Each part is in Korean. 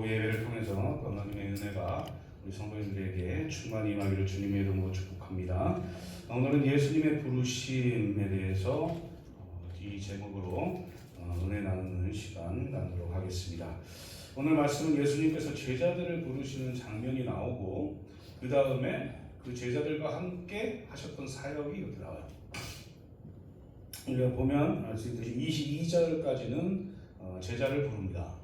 예배를 통해서 또 하나님의 은혜가 우리 성도님들에게 충만히 임하기를 주님의 이름으로 축복합니다. 오늘은 예수님의 부르심에 대해서 이 제목으로 은혜 나누는 시간 갖도록 하겠습니다. 오늘 말씀은 예수님께서 제자들을 부르시는 장면이 나오고 그 다음에 그 제자들과 함께 하셨던 사역이 이렇게 나와요. 우리가 보면 알 수 있듯이 22절까지는 제자를 부릅니다.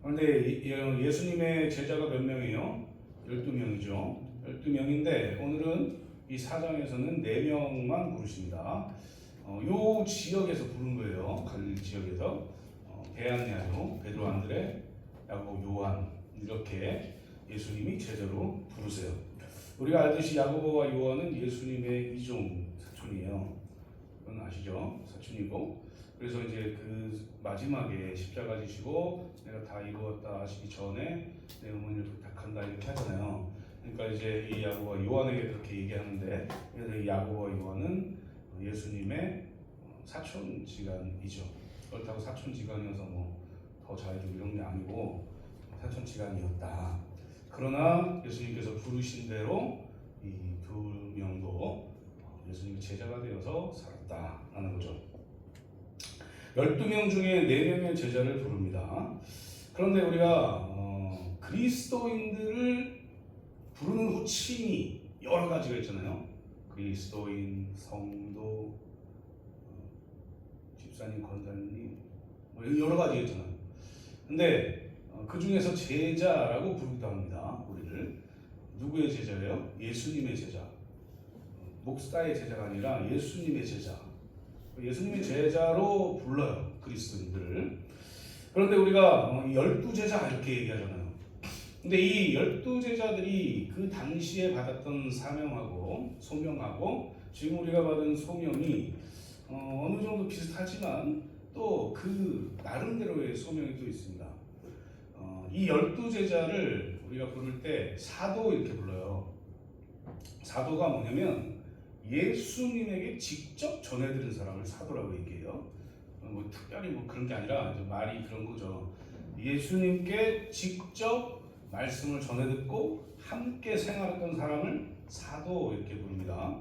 그런데 예수님의 제자가 몇 명이에요? 12명이죠. 12명인데 오늘은 이 4장에서는 4명만 부르십니다. 요 지역에서 부른 거예요. 갈릴리 지역에서 베아니아요, 베드로, 안드레, 야고보, 요한 이렇게 예수님이 제자로 부르세요. 우리가 알듯이 야고보와 요한은 예수님의 이종 사촌이에요. 그건 아시죠? 사촌이고 그래서 이제 그 마지막에 십자가 지시고 내가 다 이루었다 하시기 전에 내 어머니를 부탁한다 이렇게 하잖아요. 그러니까 이제 이 야고보와 요한에게 그렇게 얘기하는데 그래서 이 야고보와 요한은 예수님의 사촌지간이죠. 그렇다고 사촌지간이어서 뭐 더 잘해주고 이런 게 아니고 사촌지간이었다. 그러나 예수님께서 부르신 대로 이 두 명도 예수님의 제자가 되어서 살았다라는 거죠. 12명 중에 4명의 제자를 부릅니다. 그런데 우리가 그리스도인들을 부르는 호칭이 여러 가지가 있잖아요. 그리스도인, 성도, 집사님, 권사님 뭐 여러 가지 있잖아요. 근데 그 중에서 제자라고 부르기도 합니다. 우리를. 누구의 제자예요? 예수님의 제자. 목사의 제자가 아니라 예수님의 제자. 예수님의 제자로 불러요. 그리스도인들을. 그런데 우리가 12제자 이렇게 얘기하잖아요. 근데 이 12제자들이 그 당시에 받았던 사명하고 소명하고 지금 우리가 받은 소명이 어느 정도 비슷하지만 또 그 나름대로의 소명이 또 있습니다. 이 12제자를 우리가 부를 때 사도 이렇게 불러요. 사도가 뭐냐면 예수님에게 직접 전해드린 사람을 사도라고 얘기해요. 뭐 특별히 뭐 그런 게 아니라 말이 그런 거죠. 예수님께 직접 말씀을 전해 듣고 함께 생활했던 사람을 사도 이렇게 부릅니다.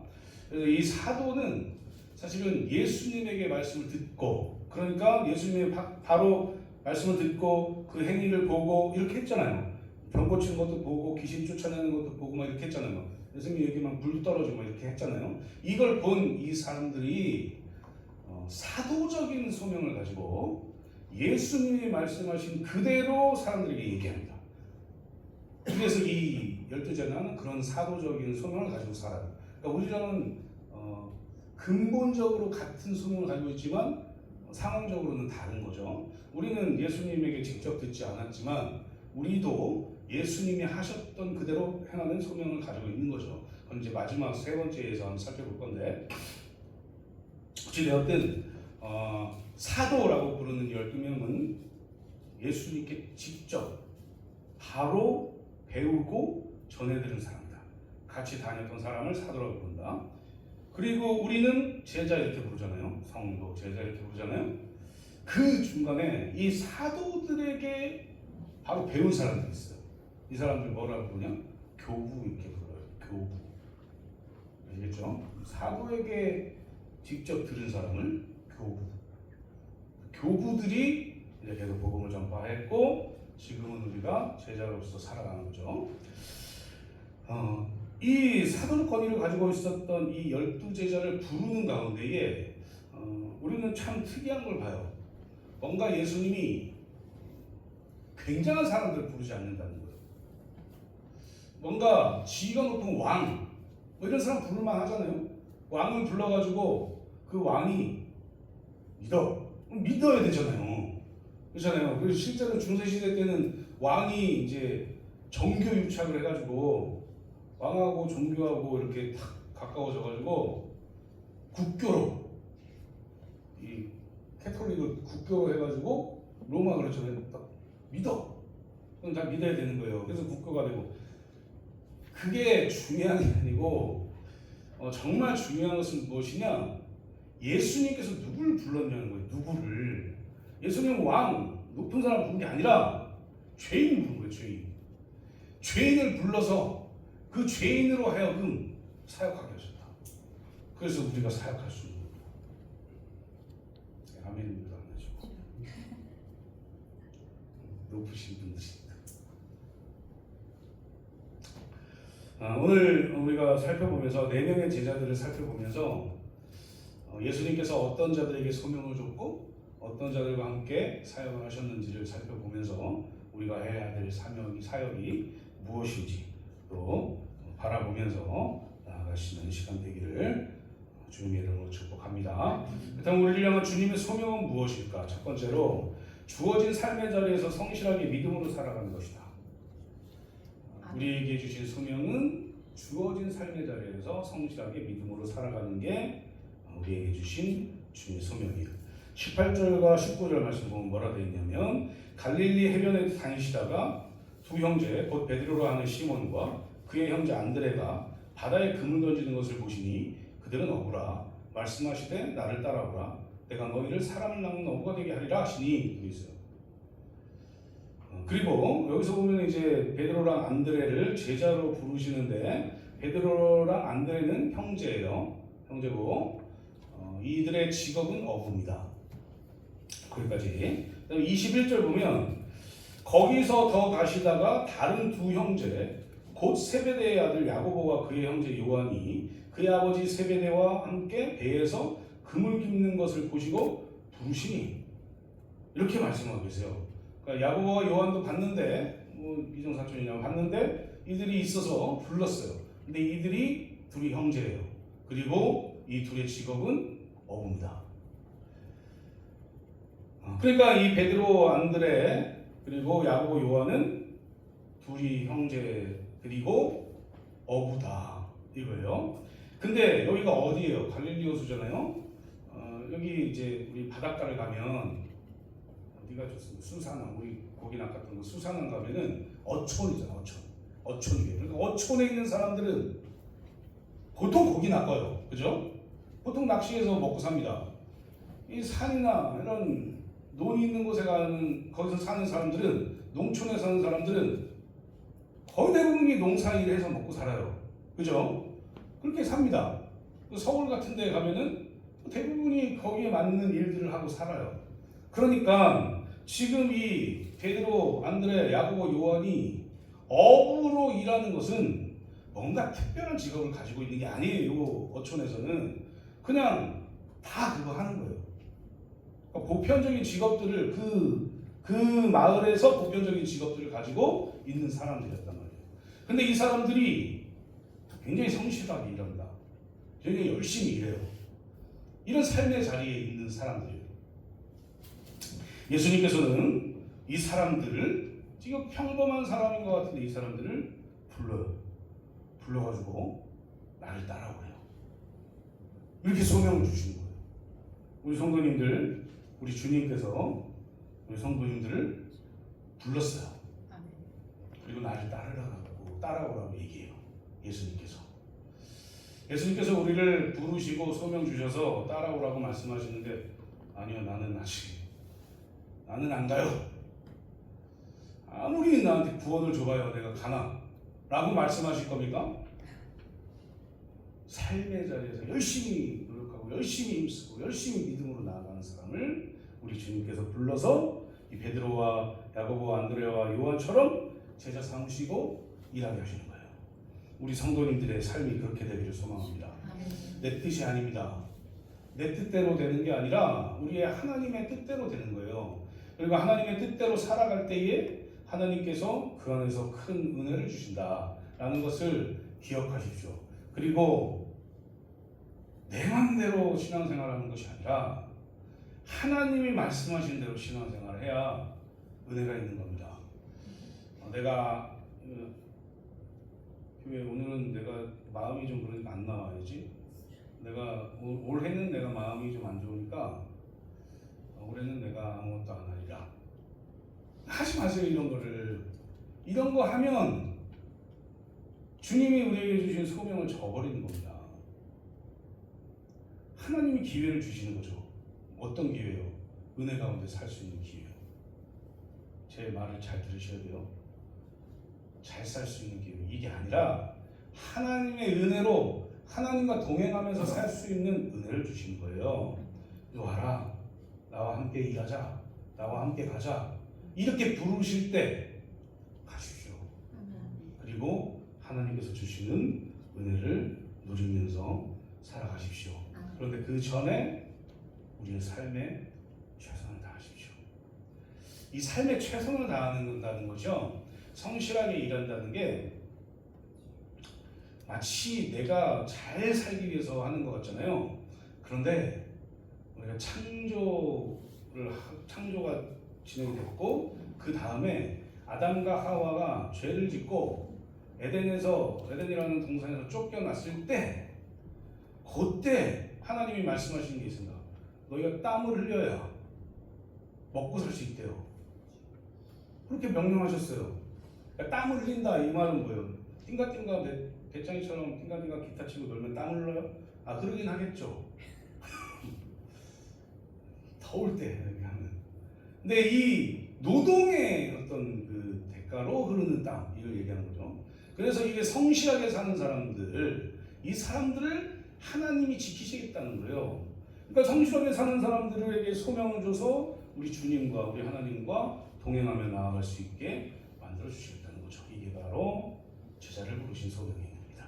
그래서 이 사도는 사실은 예수님에게 말씀을 듣고 그러니까 예수님의 바로 말씀을 듣고 그 행위를 보고 이렇게 했잖아요. 병 고치는 것도 보고 귀신 쫓아내는 것도 보고 막 이렇게 했잖아요. 예수님 여기만 불 떨어지고 이렇게 했잖아요. 이걸 본 이 사람들이 사도적인 소명을 가지고 예수님이 말씀하신 그대로 사람들에게 얘기합니다. 그래서 이 12제자는 그런 사도적인 소명을 가지고 살아요. 그러니까 우리랑은 근본적으로 같은 소명을 가지고 있지만 상황적으로는 다른 거죠. 우리는 예수님에게 직접 듣지 않았지만 우리도 예수님이 하셨던 그대로 행하는 소명을 가지고 있는 거죠. 그럼 이제 마지막 세 번째에서 한번 살펴볼 건데 어찌되었든 사도라고 부르는 12명은 예수님께 직접 바로 배우고 전해드린 사람이다. 같이 다녔던 사람을 사도라고 부른다. 그리고 우리는 제자 이렇게 부르잖아요. 성도, 제자 이렇게 부르잖아요. 그 중간에 이 사도들에게 바로 배운 사람들이 있어요. 이 사람들 뭐라고 부르냐? 교부 이렇게 불러요. 교부. 아시겠죠? 사도에게 직접 들은 사람을 교부. 교부들이 이제 계속 복음을 전파했고 지금은 우리가 제자로서 살아가는 거죠. 이 사도권위를 가지고 있었던 이 12제자를 부르는 가운데에 우리는 참 특이한 걸 봐요. 뭔가 예수님이 굉장한 사람들을 부르지 않는다는 거예요. 뭔가 지위가 높은 왕, 뭐 이런 사람 부를만 하잖아요. 왕을 불러가지고 그 왕이 믿어야 되잖아요. 그렇잖아요. 그래서 실제로 중세시대 때는 왕이 이제 정교 유착을 해가지고 왕하고 종교하고 이렇게 탁 가까워져가지고 국교로 이 캐톨릭을 국교로 해가지고 로마 그렇잖아요. 딱 믿어. 그럼 다 믿어야 되는 거예요. 그래서 국교가 되고 그게 중요한 게 아니고 정말 중요한 것은 무엇이냐? 예수님께서 누구를 불렀냐는 거예요. 누구를. 예수님은 왕 높은 사람 부른 게 아니라 죄인 부른 거예요. 죄인을 불러서 그 죄인으로 하여금 사역하게 하셨다. 그래서 우리가 사역할 수 있는 겁니다. 아멘입니다. 안 하시고 높으신 분들입니다. 오늘 우리가 살펴보면서 4명의 제자들을 살펴보면서 예수님께서 어떤 자들에게 소명을 줬고 어떤 자들과 함께 사역을 하셨는지를 살펴보면서 우리가 해야 될 사역이 무엇인지 또 바라보면서 나아가시는 시간 되기를 주님의 이름으로 축복합니다. 그렇다면 우리를 향한 주님의 소명은 무엇일까? 첫 번째로 주어진 삶의 자리에서 성실하게 믿음으로 살아가는 것이다. 우리에게 주신 소명은 주어진 삶의 자리에서 성실하게 믿음으로 살아가는 게 우리에게 주신 주님의 소명이에요. 18절과 19절 말씀 보면 뭐라 되어 있냐면 갈릴리 해변에 다니시다가 두 형제 곧 베드로로 하는 시몬과 그의 형제 안드레가 바다에 금을 던지는 것을 보시니 그들은 어부라 말씀하시되 나를 따라오라 내가 너희를 사람을 낚는 어부가 되게 하리라 하시니 그게 있어요. 그리고 여기서 보면 이제 베드로랑 안드레를 제자로 부르시는데 베드로랑 안드레는 형제고 이들의 직업은 어부입니다. 거기까지. 21절 보면 거기서 더 가시다가 다른 두 형제 곧 세베대의 아들 야고보와 그의 형제 요한이 그의 아버지 세베대와 함께 배에서 금을 깁는 것을 보시고 부르시니 이렇게 말씀하고 계세요. 그러니까 야고보와 요한도 봤는데 이종사촌이냐고 봤는데 이들이 있어서 불렀어요. 근데 이들이 둘이 형제예요. 그리고 이 둘의 직업은 어부입니다. 그러니까 이 베드로, 안드레 그리고 야고보, 요한은 둘이 형제들이고 어부다 이거예요. 근데 여기가 어디예요? 갈릴리 호수잖아요. 여기 이제 우리 바닷가를 가면 어디가 좋습니다. 수산항 우리 거기 낚았던 거 수산항 가면은 어촌이잖아. 어촌이에요. 그러니까 어촌에 있는 사람들은 보통 고기 낚아요. 그죠? 보통 낚시해서 먹고 삽니다. 이 산이나 이런 논이 있는 곳에 가는 거기서 사는 사람들은 농촌에 사는 사람들은 거의 대부분이 농사 일을 해서 먹고 살아요. 그죠? 그렇게 삽니다. 서울 같은 데 가면은 대부분이 거기에 맞는 일들을 하고 살아요. 그러니까 지금 이 베드로, 안드레, 야고보, 요한이 어부로 일하는 것은 뭔가 특별한 직업을 가지고 있는 게 아니에요. 어촌에서는 그냥 다 그거 하는 거예요. 그러니까 보편적인 직업들을 그 마을에서 보편적인 직업들을 가지고 있는 사람들이었단 말이에요. 근데 이 사람들이 굉장히 성실하게 일합니다. 굉장히 열심히 일해요. 이런 삶의 자리에 있는 사람들이에요. 예수님께서는 이 사람들을 지금 평범한 사람인 것 같은데 이 사람들을 불러가지고 나를 따라오래요. 이렇게 소명을 주시는 거예요. 우리 성도님들, 우리 주님께서 우리 성도님들을 불렀어요. 그리고 나를 따라오라고 얘기해요. 예수님께서 우리를 부르시고 소명 주셔서 따라오라고 말씀하시는데 아니요, 나는 안 가요. 아무리 나한테 구원을 줘봐요, 내가 가나? 라고 말씀하실 겁니까? 삶의 자리에서 열심히 노력하고 열심히 힘쓰고 열심히 믿음으로 나아가는 사람을 우리 주님께서 불러서 이 베드로와 야고보와 안드레와 요한처럼 제자 삼으시고 일하게 하시는 거예요. 우리 성도님들의 삶이 그렇게 되기를 소망합니다. 내 뜻이 아닙니다. 내 뜻대로 되는 게 아니라 우리의 하나님의 뜻대로 되는 거예요. 그리고 하나님의 뜻대로 살아갈 때에 하나님께서 그 안에서 큰 은혜를 주신다라는 것을 기억하십시오. 그리고 내 마음대로 신앙생활하는 것이 아니라 하나님이 말씀하신 대로 신앙생활을 해야 은혜가 있는 겁니다. 내가 교회 오늘은 내가 마음이 좀 그러니까 안 나와야지. 내가 올해는 내가 마음이 좀 안 좋으니까 올해는 내가 아무것도 안 하리라. 하지 마세요. 이런 거 하면 주님이 우리에게 주신 소명을 저버리는 겁니다. 하나님이 기회를 주시는 거죠. 어떤 기회요? 은혜 가운데 살 수 있는 기회요. 제 말을 잘 들으셔야 돼요. 잘 살 수 있는 기회. 이게 아니라 하나님의 은혜로 하나님과 동행하면서 살 수 있는 은혜를 주신 거예요. 와라, 나와 함께 일하자, 나와 함께 가자, 이렇게 부르실 때 가십시오. 그리고 하나님께서 주시는 은혜를 누리면서 살아가십시오. 그런데 그 전에 우리의 삶에 최선을 다하십시오. 이 삶에 최선을 다한다는 것이요, 성실하게 일한다는 게 마치 내가 잘 살기 위해서 하는 것 같잖아요. 그런데 우리가 창조가 진행이 됐고, 그 다음에 아담과 하와가 죄를 짓고 에덴이라는 동산에서 쫓겨났을 때, 그때 하나님이 말씀하신 게 있습니다. 너희가 땀을 흘려야 먹고 살 수 있대요. 그렇게 명령하셨어요. 그러니까 땀을 흘린다 이 말은 뭐예요? 띵가띵가 배짱이처럼 띵가띵가 기타 치고 놀면 땀을 흘려요? 그러긴 하겠죠. 더울 때 이렇게 하면. 근데 이 노동의 어떤 그 대가로 흐르는 땀, 이걸 얘기하는 거죠. 그래서 이게 성실하게 사는 사람들, 이 사람들을 하나님이 지키시겠다는 거예요. 그러니까 성실하게 사는 사람들에게 소명을 줘서 우리 주님과 우리 하나님과 동행하며 나아갈 수 있게 만들어 주시겠다는 거죠. 이게 바로 제자를 부르신 소명입니다.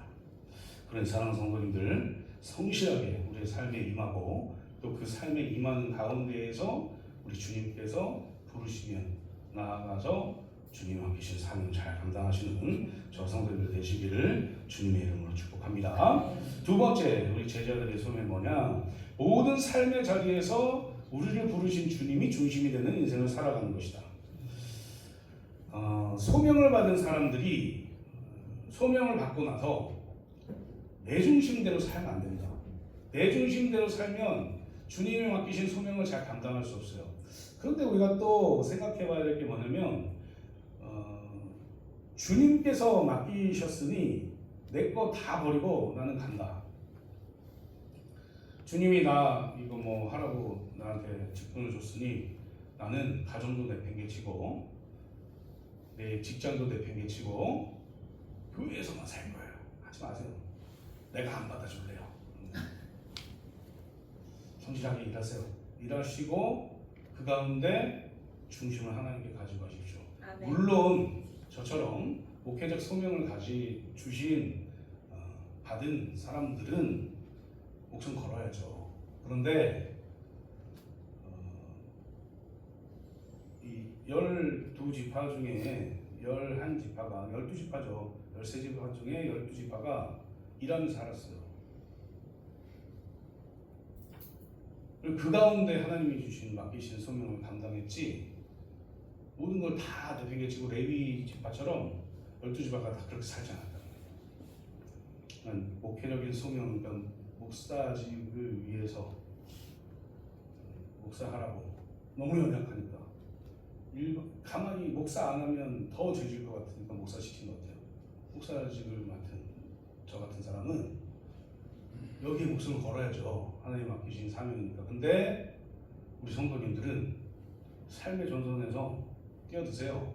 그런 사랑하는 성도님들, 성실하게 우리의 삶에 임하고 또 그 삶에 임하는 가운데에서 우리 주님께서 부르시면 나아가서 주님 함께 계신 사명 잘 감당하시는 저 성도님들 되시기를 주님의 이름으로 축복합니다. 두 번째, 우리 제자들의 소명이 뭐냐? 모든 삶의 자리에서 우리를 부르신 주님이 중심이 되는 인생을 살아가는 것이다. 소명을 받은 사람들이 소명을 받고 나서 내 중심대로 살면 안 됩니다. 내 중심대로 살면 주님이 맡기신 소명을 잘 감당할 수 없어요. 그런데 우리가 또 생각해 봐야 될 게 뭐냐면, 주님께서 맡기셨으니 내 거 다 버리고 나는 간다. 주님이 나 이거 뭐 하라고 나한테 직분을 줬으니 나는 가정도 내팽개치고 내 직장도 내팽개치고 교회에서만 살 거예요. 하지 마세요. 내가 안 받아줄래요. 성실하게 일하세요. 일하시고 그 가운데 중심을 하나님께 가지고 가십시오. 물론 저처럼 목회적 소명을 주신 받은 사람들은 목숨 걸어야죠. 그런데 이 12지파 중에 11지파가 12지파죠. 13지파 중에 12지파가 일하면서 살았어요. 그 가운데 하나님이 주신 맡기신 소명을 감당했지, 모든 걸 다 내팽개치고 레위 지파처럼 12지파가 다 그렇게 살지 않았다. 목회적인 소명, 그러니까 목사직을 위해서 목사하라고 너무 연약하니까 가만히 목사 안 하면 더 죄질 것 같으니까 목사 시킨 것 같아요. 목사직을 맡은 저 같은 사람은 여기에 목숨을 걸어야죠. 하나님 맡기신 사명이니까. 근데 우리 성도님들은 삶의 전선에서 뛰어드세요.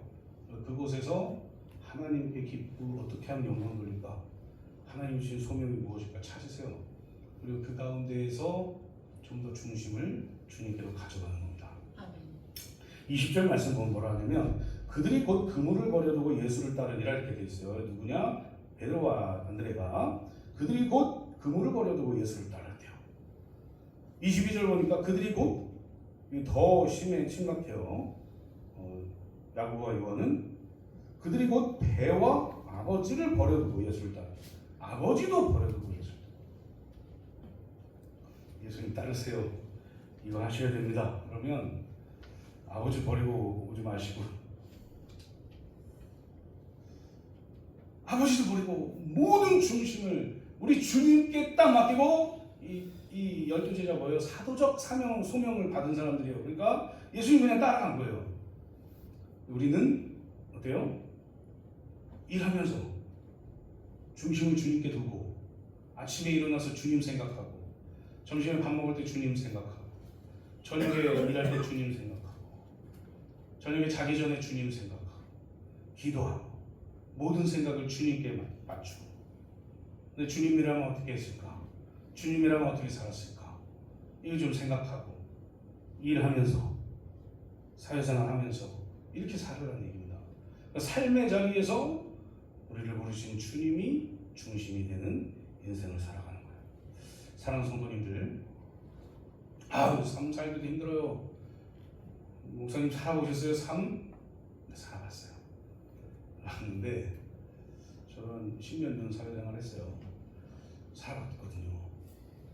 그곳에서 하나님께 기쁨을 어떻게 하면 영광 돌릴까? 하나님 주신 소명이 무엇일까 찾으세요. 그리고 그 가운데에서 좀 더 중심을 주님께로 가져가는 겁니다. 20절 말씀 보면 뭐라 하냐면, 그들이 곧 그물을 버려두고 예수를 따르니라 이렇게 돼 있어요. 누구냐? 베드로와 안드레가 그들이 곧 그물을 버려두고 예수를 따랐대요. 22절 보니까 그들이 곧 더 심각해요. 야고보와 요한은 그들이 곧 배와 아버지를 버려두고 예수를 따라. 아버지도 버려두고 예수를 따라. 예수님 따르세요. 이거 하셔야 됩니다. 그러면 아버지 버리고 오지 마시고, 아버지도 버리고 모든 중심을 우리 주님께 딱 맡기고, 이 12제자 뭐예요? 사도적 소명을 받은 사람들이에요. 그러니까 예수님 그냥 따라간 거예요. 우리는 어때요? 일하면서 중심을 주님께 두고, 아침에 일어나서 주님 생각하고, 점심에 밥 먹을 때 주님 생각하고, 저녁에 일할 때 주님 생각하고, 저녁에 자기 전에 주님 생각하고 기도하고 모든 생각을 주님께 맞추고. 근데 주님이라면 어떻게 했을까? 주님이라면 어떻게 살았을까? 이거 좀 생각하고 일하면서 사회생활하면서 이렇게 살으라는 얘기입니다. 그러니까 삶의 자리에서 우리를 부르신 주님이 중심이 되는 인생을 살아가는 거예요. 사랑하는 성도님들, 삶 살기도 힘들어요. 목사님 살아보셨어요? 삶? 살아봤어요. 근데 저는 10년 전 사회생활 했어요. 살아봤거든요.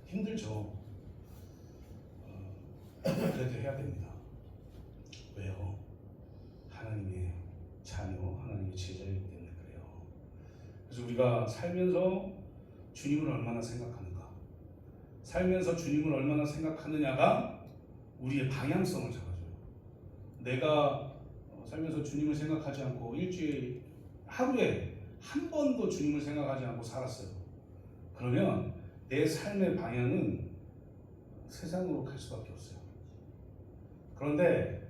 힘들죠. 그래도 해야 됩니다. 왜요? 하나님의 자녀, 하나님의 제자이기 때문에 그래요. 그래서 우리가 살면서 주님을 얼마나 생각하는가, 살면서 주님을 얼마나 생각하느냐가 우리의 방향성을 잡아줘요. 내가 살면서 주님을 생각하지 않고 일주일 하루에 한 번도 주님을 생각하지 않고 살았어요. 그러면 내 삶의 방향은 세상으로 갈 수밖에 없어요. 그런데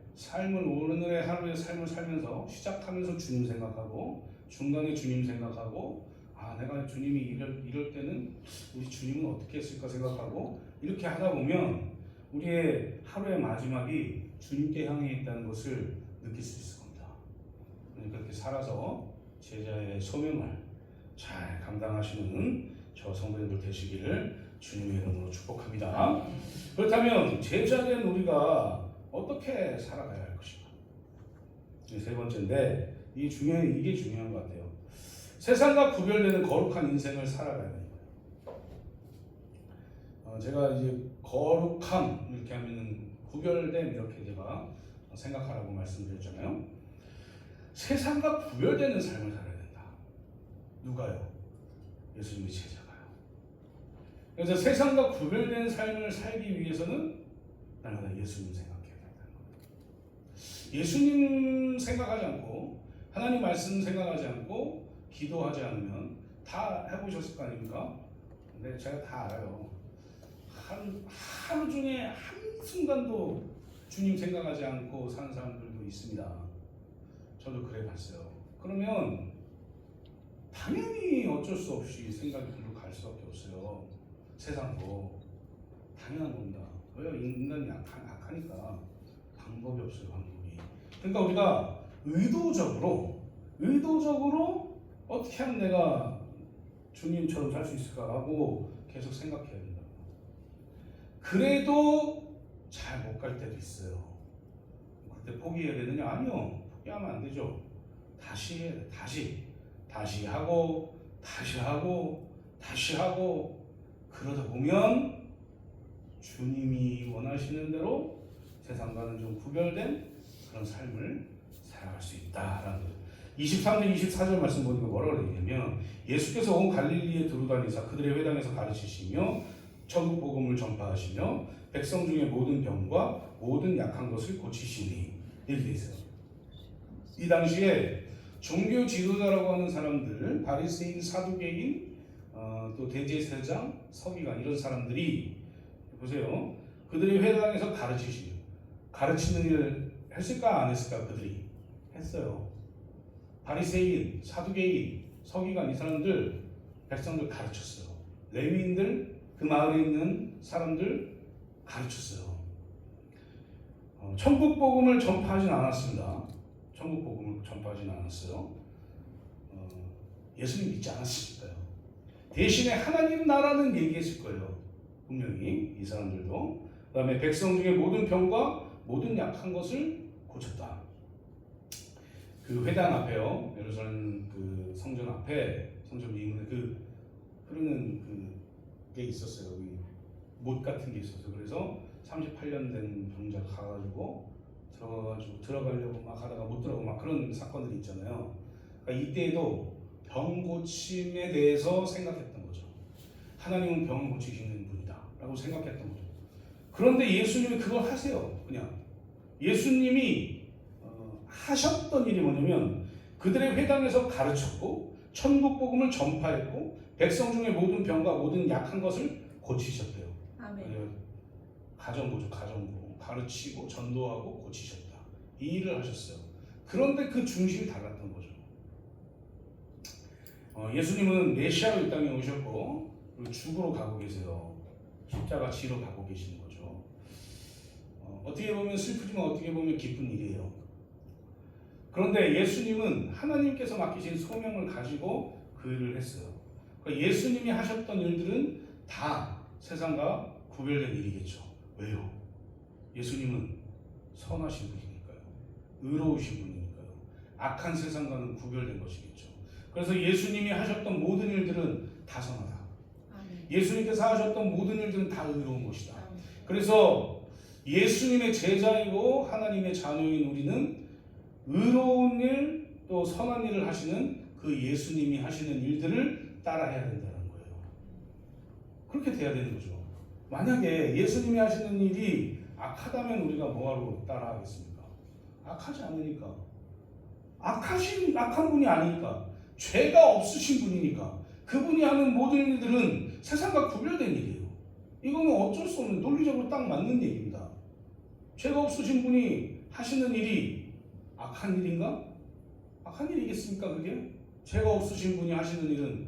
오늘의 하루의 삶을 살면서 시작하면서 주님 생각하고 중간에 주님 생각하고 내가 주님이 이럴 때는 우리 주님은 어떻게 했을까 생각하고 이렇게 하다 보면 우리의 하루의 마지막이 주님께 향해 있다는 것을 느낄 수 있을 겁니다. 그렇게 살아서 제자의 소명을 잘 감당하시는 저 성도님들 되시기를 주님의 이름으로 축복합니다. 그렇다면 제자된 우리가 어떻게 살아가야 할 것인가? 세 번째인데 이게 중요한 것 같아요. 세상과 구별되는 거룩한 인생을 살아가야 되는 거예요. 제가 이제 거룩함 이렇게 하면은 구별됨 이렇게 제가 생각하라고 말씀드렸잖아요. 세상과 구별되는 삶을 살아야 된다. 누가요? 예수님의 제자가요. 그래서 세상과 구별된 삶을 살기 위해서는 날마다 예수님 생각해야 된다는 거예요. 예수님 생각하지 않고 하나님 말씀 생각하지 않고 기도하지 않으면 다 해보셨을 거 아닙니까? 근데 제가 다 알아요. 하루 중에 한순간도 주님 생각하지 않고 사는 사람들도 있습니다. 저도 그래 봤어요. 그러면 당연히 어쩔 수 없이 생각이 글로 갈 수밖에 없어요. 세상도 당연한 겁니다. 왜요? 인간이 악하니까 방법이 없어요. 방법이. 그러니까 우리가 의도적으로 어떻게 하면 내가 주님처럼 살 수 있을까 하고 계속 생각해야 된다. 그래도 잘 못 갈 때도 있어요. 그때 포기해야 되느냐? 아니요. 포기하면 안 되죠. 다시 해야 돼. 다시 하고 그러다 보면 주님이 원하시는 대로 세상과는 좀 구별된 그런 삶을 살아갈 수 있다라는 거예요. 23절 24절 말씀 보니까 뭐라고 그러냐면 예수께서 온 갈릴리에 두루다니사 그들의 회당에서 가르치시며 천국 복음을 전파하시며 백성 중에 모든 병과 모든 약한 것을 고치시니 이렇게 돼 있어요. 이 당시에 종교 지도자라고 하는 사람들, 바리새인, 사두개인, 또 대제사장, 서기관 이런 사람들이 보세요. 그들이 회당에서 가르치는 일을 했을까 안 했을까? 그들이 했어요. 바리새인, 사두개인, 서기관 이 사람들 백성들 가르쳤어요. 레위인들 그 마을에 있는 사람들 가르쳤어요. 천국 복음을 전파하진 않았습니다. 천국 복음을 전파하진 않았어요. 예수님 믿지 않았으니까요. 대신에 하나님 나라는 얘기했을 거예요. 분명히 이 사람들도. 그 다음에 백성 중에 모든 병과 모든 약한 것을 고쳤다. 그 회당 앞에요. 예루살렘 그 성전 앞에 성전 미문에 그 흐르는 그게 있었어요. 못 같은 게 있었어요. 그래서 38년 된 병자가 가가지고 들어가려고 막 하다가 못 들어가고 막 그런 사건들이 있잖아요. 그러니까 이때에도 병 고침에 대해서 생각했던 거죠. 하나님은 병을 고치시는 분이다라고 생각했던 거죠. 그런데 예수님이 그걸 하세요. 그냥 예수님이 하셨던 일이 뭐냐면 그들의 회당에서 가르쳤고 천국 복음을 전파했고 백성 중에 모든 병과 모든 약한 것을 고치셨대요. 아멘. 가정부죠. 가정부 가르치고 전도하고 고치셨다. 이 일을 하셨어요. 그런데 그 중심이 달랐던 거죠. 예수님은 메시아로 이 땅에 오셨고 그리고 죽으러 가고 계세요. 십자가 지러 가고 계시는 거죠. 어떻게 보면 슬프지만 어떻게 보면 기쁜 일이에요. 그런데 예수님은 하나님께서 맡기신 소명을 가지고 그 일을 했어요. 그러니까 예수님이 하셨던 일들은 다 세상과 구별된 일이겠죠. 왜요? 예수님은 선하신 분이니까요. 의로우신 분이니까요. 악한 세상과는 구별된 것이겠죠. 그래서 예수님이 하셨던 모든 일들은 다 선하다. 예수님께서 하셨던 모든 일들은 다 의로운 것이다. 그래서 예수님의 제자이고 하나님의 자녀인 우리는 의로운 일 또 선한 일을 하시는 그 예수님이 하시는 일들을 따라해야 된다는 거예요. 그렇게 돼야 되는 거죠. 만약에 예수님이 하시는 일이 악하다면 우리가 뭐하러 따라하겠습니까? 악하지 않으니까. 악한 분이 아니니까. 죄가 없으신 분이니까. 그분이 하는 모든 일들은 세상과 구별된 일이에요. 이거는 어쩔 수 없는 논리적으로 딱 맞는 얘기입니다. 죄가 없으신 분이 하시는 일이 악한 일인가? 악한 일이겠습니까 그게? 죄가 없으신 분이 하시는 일은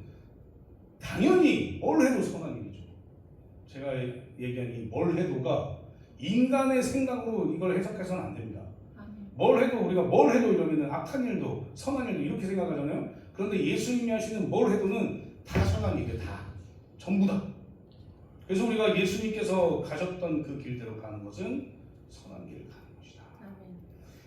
당연히 뭘 해도 선한 일이죠. 제가 얘기한 이 뭘 해도가 인간의 생각으로 이걸 해석해서는 안 됩니다. 뭘 해도 우리가 뭘 해도 이러면 악한 일도 선한 일도 이렇게 생각하잖아요. 그런데 예수님이 하시는 뭘 해도는 다 선한 일이에요. 다. 전부 다. 그래서 우리가 예수님께서 가셨던 그 길대로 가는 것은 선한 길을 가는 것이다.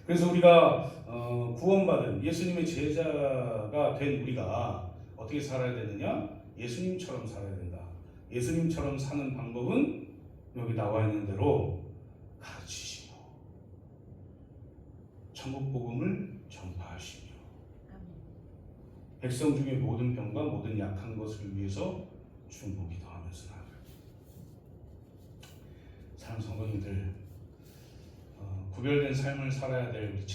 그래서 우리가 구원받은 예수님의 제자가 된 우리가 어떻게 살아야 되느냐? 예수님처럼 살아야 된다. 예수님처럼 사는 방법은 여기 나와 있는 대로 가르치시며 천국 복음을 전파하시며 백성 중에 모든 병과 모든 약한 것을 위해서 중보 기도하면서 나아가. 사랑하는 성도님들, 구별된 삶을 살아야 될 우리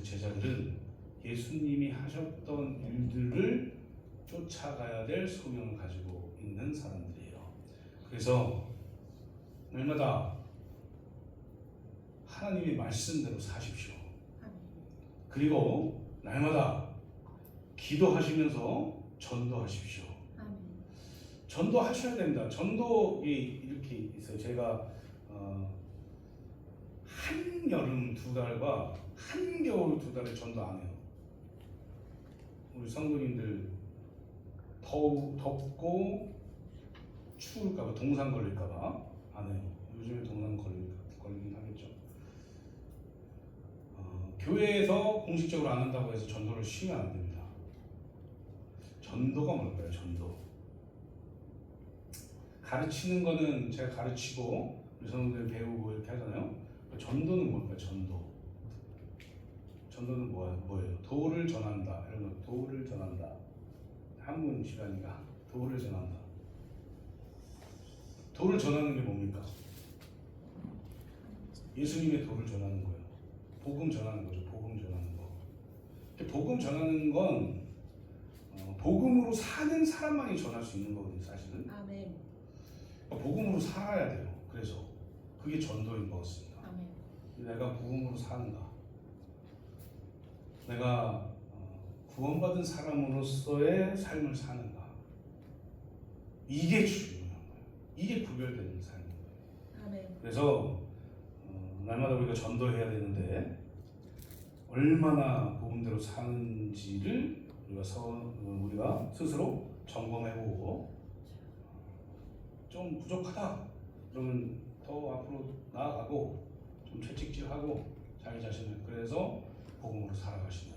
제자들은 예수님이 하셨던 일들을 쫓아가야 될 소명을 가지고 있는 사람들이에요. 그래서 날마다 하나님의 말씀대로 사십시오. 그리고 날마다 기도하시면서 전도하십시오. 전도하셔야 됩니다. 전도이 이렇게 있어요. 제가 한여름 2달과 한겨울 2달에 전도 안 해요. 우리 성도님들 덥고 추울까봐 동상 걸릴까봐 안 해요. 요즘에 동상 걸리긴 하겠죠. 교회에서 공식적으로 안 한다고 해서 전도를 쉬면 안 됩니다. 전도가 뭘까요? 전도. 가르치는 거는 제가 가르치고 우리 성도들 배우고 이렇게 하잖아요. 전도는 뭘까요? 전도는 뭐예요? 도를 전한다. 이런 거 도를 전한다. 한문 시간이가 도를 전한다. 도를 전하는 게 뭡니까? 예수님의 도를 전하는 거예요. 복음 전하는 거죠. 복음 전하는 거. 복음 전하는 건 복음으로 사는 사람만이 전할 수 있는 거거든요. 사실은. 아멘. 복음으로 살아야 돼요. 그래서 그게 전도인 것 같습니다. 아멘. 내가 복음으로 사는가? 내가 구원받은 사람으로서의 삶을 사는가? 이게 중요한 거예요. 이게 구별되는 삶인 거예요. 아멘. 그래서 날마다 우리가 전도해야 되는데 얼마나 복음대로 사는지를 우리가 스스로 점검해보고 좀 부족하다 그러면 더 앞으로 나아가고 좀 채찍질하고 자기 자신을 그래서 복음으로 살아가시는.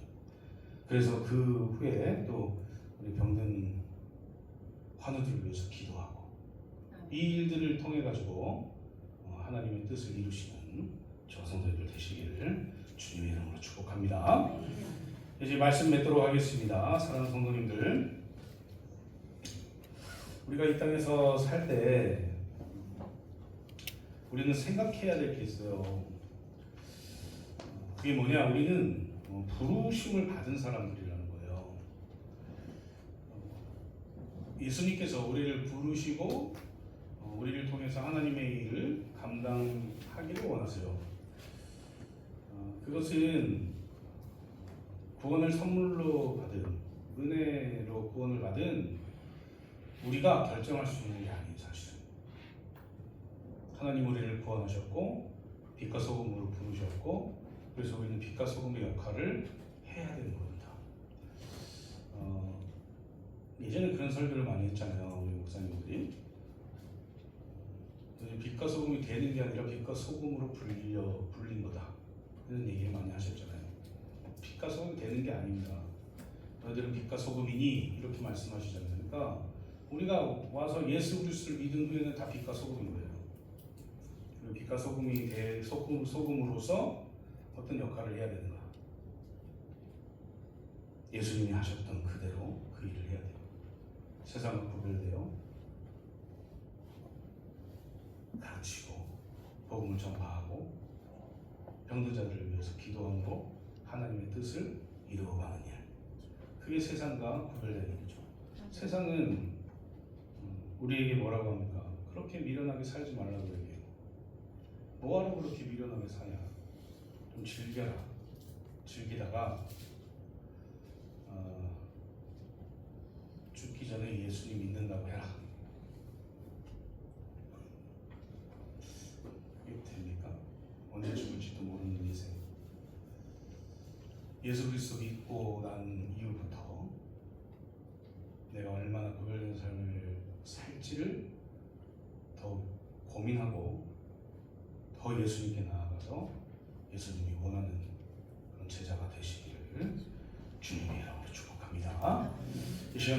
그래서 그 후에 또 우리 병든 환우들을 위해서 기도하고 이 일들을 통해 가지고 하나님의 뜻을 이루시는 저 성도들 되시기를 주님의 이름으로 축복합니다. 이제 말씀 맺도록 하겠습니다. 사랑하는 성도님들, 우리가 이 땅에서 살 때 우리는 생각해야 될 게 있어요. 그게 뭐냐? 우리는 부르심을 받은 사람들이라는 거예요. 예수님께서 우리를 부르시고 우리를 통해서 하나님의 일을 감당하기를 원하세요. 그것은 구원을 선물로 받은, 은혜로 구원을 받은 우리가 결정할 수 있는 게 아니에요. 사실은 하나님 우리를 구원하셨고 빛과 소금으로 부르셨고, 그래서 우리는 빛과 소금의 역할을 해야 되는 겁니다. 예전에 그런 설교를 많이 했잖아요, 우리 목사님들이. 빛과 소금이 되는 게 아니라 빛과 소금으로 불린 거다, 이런 얘기를 많이 하셨잖아요. 빛과 소금이 되는 게 아닙니다. 너희들은 빛과 소금이니, 이렇게 말씀하시잖아요. 그러니까 우리가 와서 예수 그리스도를 믿은 후에는 다 빛과 소금인 거예요. 그리고 빛과 소금이 소금으로서 어떤 역할을 해야 되는가? 예수님이 하셨던 그대로 그 일을 해야 돼요. 세상과 구별되어 가르치고 복음을 전파하고 병든 자들을 위해서 기도함으로 하나님의 뜻을 이루어가는 일, 그게 세상과 구별된 일이죠. 세상은 우리에게 뭐라고 합니까? 그렇게 미련하게 살지 말라고 얘기해요. 뭐하러 그렇게 미련하게 사냐? 좀 즐겨라. 즐기다가 죽기 전에 예수님 믿는다고 해라. 이게 됩니까? 언제 죽을지도 모르는 인생. 예수 그리스도 믿고 난 이후부터 내가 얼마나 구별된 삶을 살지를 더 고민하고 더 예수님께 나아가서 예수님이 원하는 그런 제자가 되시기를 주님의 이름으로 축복합니다. 이 시간